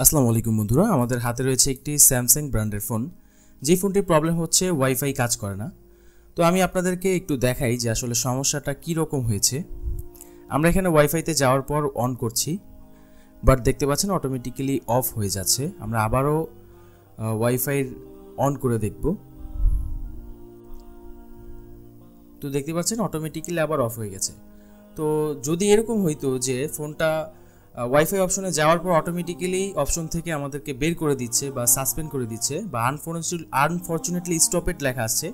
আসসালামু আলাইকুম বন্ধুরা, আমাদের হাতে রয়েছে একটি স্যামসাং ব্র্যান্ডের ফোন। যে ফোনটির প্রবলেম হচ্ছে ওয়াইফাই কাজ করে না। তো আমি আপনাদেরকে একটু দেখাই যে আসলে সমস্যাটা কী রকম হয়েছে। আমরা এখানে ওয়াইফাইতে যাওয়ার পর অন করছি, বাট দেখতে পাচ্ছেন অটোমেটিক্যালি অফ হয়ে যাচ্ছে। আমরা আবারও ওয়াইফাই অন করে দেখব। তো দেখতে পাচ্ছেন অটোমেটিক্যালি আবার অফ হয়ে গেছে। তো যদি এরকম হইতো যে ফোনটা ওয়াইফাই অপশনে যাওয়ার পর অটোমেটিক্যালি অপশন থেকে আমাদেরকে বের করে দিচ্ছে বা সাসপেন্ড করে দিচ্ছে বা আনফরচুনেটলি স্টপেড লেখা আসছে,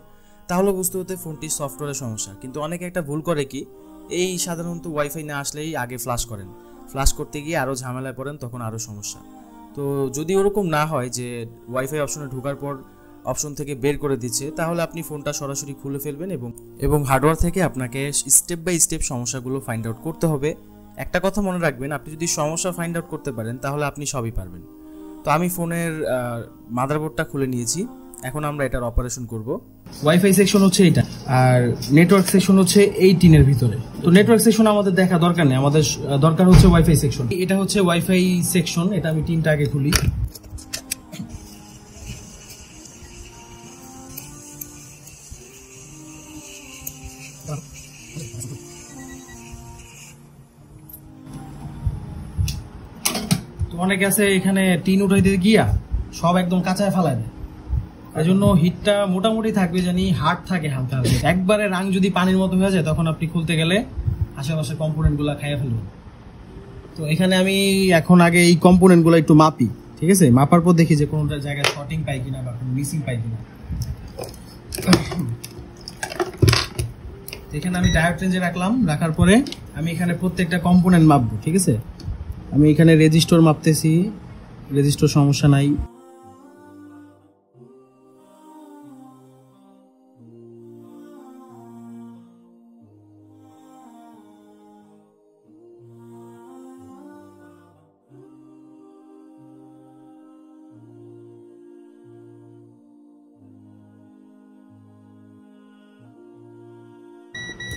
তাহলে বুঝতে হতে ফোনটির সফটওয়্যারের সমস্যা। কিন্তু অনেকে একটা ভুল করে কি, এই সাধারণত ওয়াইফাই না আসলেই আগে ফ্লাশ করেন, ফ্লাশ করতে গিয়ে আরও ঝামেলায় পড়েন, তখন আরও সমস্যা। তো যদি ওরকম না হয় যে ওয়াইফাই অপশনে ঢোকার পর অপশন থেকে বের করে দিচ্ছে, তাহলে আপনি ফোনটা সরাসরি খুলে ফেলবেন এবং হার্ডওয়্যার থেকে আপনাকে স্টেপ বাই স্টেপ সমস্যাগুলো ফাইন্ড আউট করতে হবে। একটা কথা মনে রাখবেন, আপনি যদি সমস্যা ফাইন্ড আউট করতে পারেন তাহলে আপনি সবই পারবেন। তো আমি ফোনের মাদারবোর্ডটা খুলে নিয়েছি, এখন আমরা এটার অপারেশন করব। ওয়াইফাই সেকশন হচ্ছে এটা, আর নেটওয়ার্ক সেকশন হচ্ছে এই টিনের ভিতরে। তো নেটওয়ার্ক সেকশন আমাদের দেখা দরকার নেই, আমাদের দরকার হচ্ছে ওয়াইফাই সেকশন। এটা হচ্ছে ওয়াইফাই সেকশন, এটা আমি টিনটা আগে খুলি। তো অনেকে আছে এখানে টিন উঠাইতে গিয়া সব একদম কাঁচায় ফেলায় দেয়, এই জন্য হিটটা মোটামুটি থাকবে, জানি হার্ড থাকে হালকা হালকা। একবারে রাং যদি পানির মতো হয়ে যায় তখন আপনি খুলতে গেলে আশেপাশে কম্পোনেন্ট গুলা খাইয়া ফেলবেন। তো এখানে আমি এখন আগে এই কম্পোনেন্ট গুলো একটু মাপি, ঠিক আছে? মাপার পর দেখি যে কোনোটা জায়গায় শর্টিং পাই কিনা বা কোনো মিসিং পাই কিনা। এখানে আমি ডায়োড রেঞ্জে রাখলাম, রাখার পরে আমি এখানে প্রত্যেকটা কম্পোনেন্ট মাপবো, ঠিক আছে? আমি এখানে রেজিস্টর মাপতেছি, রেজিস্টর সমস্যা নাই।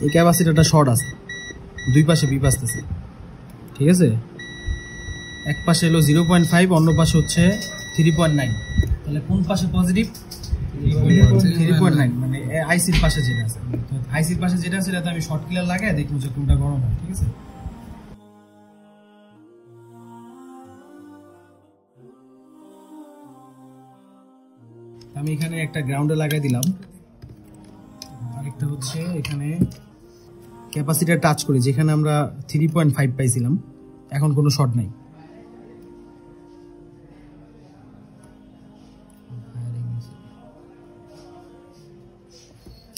এই ক্যাপাসিটারটা শর্ট আছে, দুই পাশে বিপ আসতেছে, ঠিক আছে? এক পাশে হলো 0.5, অন্য পাশে হচ্ছে 3.9। তাহলে কোন পাশে পজিটিভ? 3.9, মানে আইসির পাশে যেটা আছে। আইসির পাশে যেটা আছে সেটাতে আমি শর্ট কিলার লাগাই দেখবো যে কোনটা গরম হয়, ঠিক আছে? আমি এখানে একটা গ্রাউন্ডে লাগাই দিলাম, আরেকটা হচ্ছে এখানে ক্যাপাসিটার টাচ করে, যেখানে আমরা 3.5 পাইছিলাম, এখন কোনো শর্ট নাই।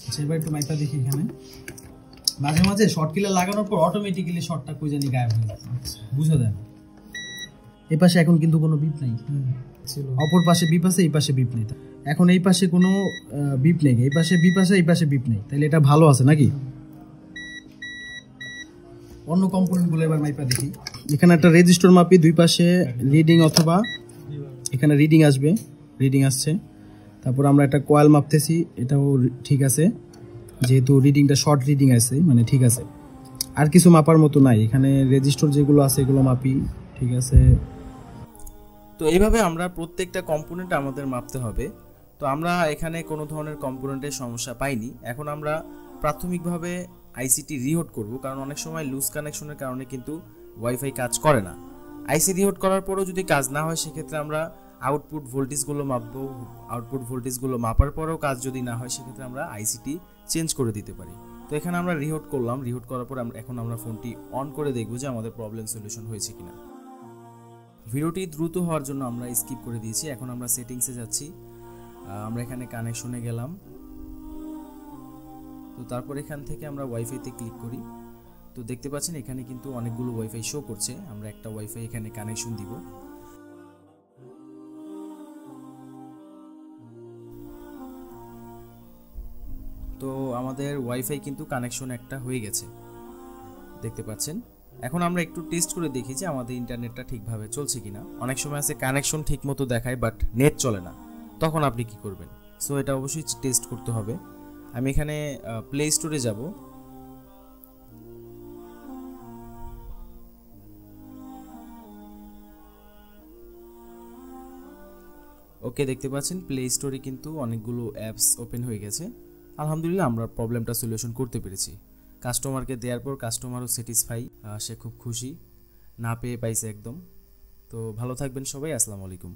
আচ্ছা, এবার একটু মাইপা দেখি। এখানে মাঝে মাঝে শর্ট কিলার লাগানোর পর অটোমেটিক্যালি শর্টটা কই জানি গায়েব হয়ে যায়, বুঝা যায় না। এই পাশে এখন কিন্তু কোনো বিপ নাই, অপর পাশে বিপ আছে, এই পাশে বিপ নেই। এখন এই পাশে কোনো বিপ নেই, এই পাশে বিপ আছে, এই পাশে বিপ নেই, তাহলে এটা ভালো আছে নাকি? অন্য কম্পোনেন্ট গুলো এবার মাইপা দেখি। এখানে একটা রেজিস্টার মাপি, দুই পাশে রিডিং, অথবা এখানে রিডিং আসবে, রিডিং আসছে। তারপর আমরা একটা কয়েল মাপতেছি, এটাও ঠিক আছে, যেহেতু রিডিংটা শর্ট রিডিং আছে, মানে ঠিক আছে। আর কিছু মাপার মতো নাই, এখানে রেজিস্টার যেগুলো আছে এগুলো মাপি, ঠিক আছে। তো এইভাবে আমরা প্রত্যেকটা কম্পোনেন্ট আমাদের মাপতে হবে। তো আমরা এখানে কোনো ধরনের কম্পোনেন্টের সমস্যা পাইনি। এখন আমরা প্রাথমিকভাবে আইসিটি রিহোট করব, কারণ অনেক সময় লুজ কানেকশনের কারণে কিন্তু ওয়াইফাই কাজ করে না। আইসি রিহোট করার পরেও যদি কাজ না হয়, সেক্ষেত্রে আমরা আউটপুট ভোল্টেজগুলো মাপবো। আউটপুট ভোল্টেজগুলো মাপার পরেও কাজ যদি না হয়, সেক্ষেত্রে আমরা আইসিটি চেঞ্জ করে দিতে পারি। তো এখানে আমরা রিহোট করলাম, রিহোট করার পর এখন আমরা ফোনটি অন করে দেখব যে আমাদের প্রবলেম সলিউশন হয়েছে কিনা। ভিডিওটি দ্রুত হওয়ার জন্য আমরা স্কিপ করে দিয়েছি। এখন আমরা সেটিংসে যাচ্ছি, আমরা এখানে কানেকশনে গেলাম। তো তারপর এখান থেকে আমরা ওয়াইফাইতে ক্লিক করি। তো দেখতে পাচ্ছেন এখানে কিন্তু অনেকগুলো ওয়াইফাই শো করছে, আমরা একটা ওয়াইফাই এখানে কানেকশন দিব। তো আমাদের ওয়াইফাই কিন্তু কানেকশন একটা হয়ে গেছে, দেখতে পাচ্ছেন। এখন আমরা একটু টেস্ট করে দেখি যে আমাদের ইন্টারনেটটা ঠিকভাবে চলছে কিনা। অনেক সময় আছে কানেকশন ঠিক মতো দেখায় বাট নেট চলে না, তখন আপনি কি করবেন? সো এটা অবশ্যই টেস্ট করতে হবে। আমি এখানে প্লে স্টোরে যাব, ওকে, দেখতে পাচ্ছেন প্লে স্টোরে কিন্তু অনেকগুলো অ্যাপস ওপেন হয়ে গেছে। আলহামদুলিল্লাহ আমরা প্রবলেমটা সলিউশন করতে পেরেছি। কাস্টমারকে দেওয়ার পর কাস্টমারও স্যাটিসফাই, সে খুব খুশি, না পেয়ে পাইছে একদম। তো ভালো থাকবেন সবাই, আসসালামু আলাইকুম।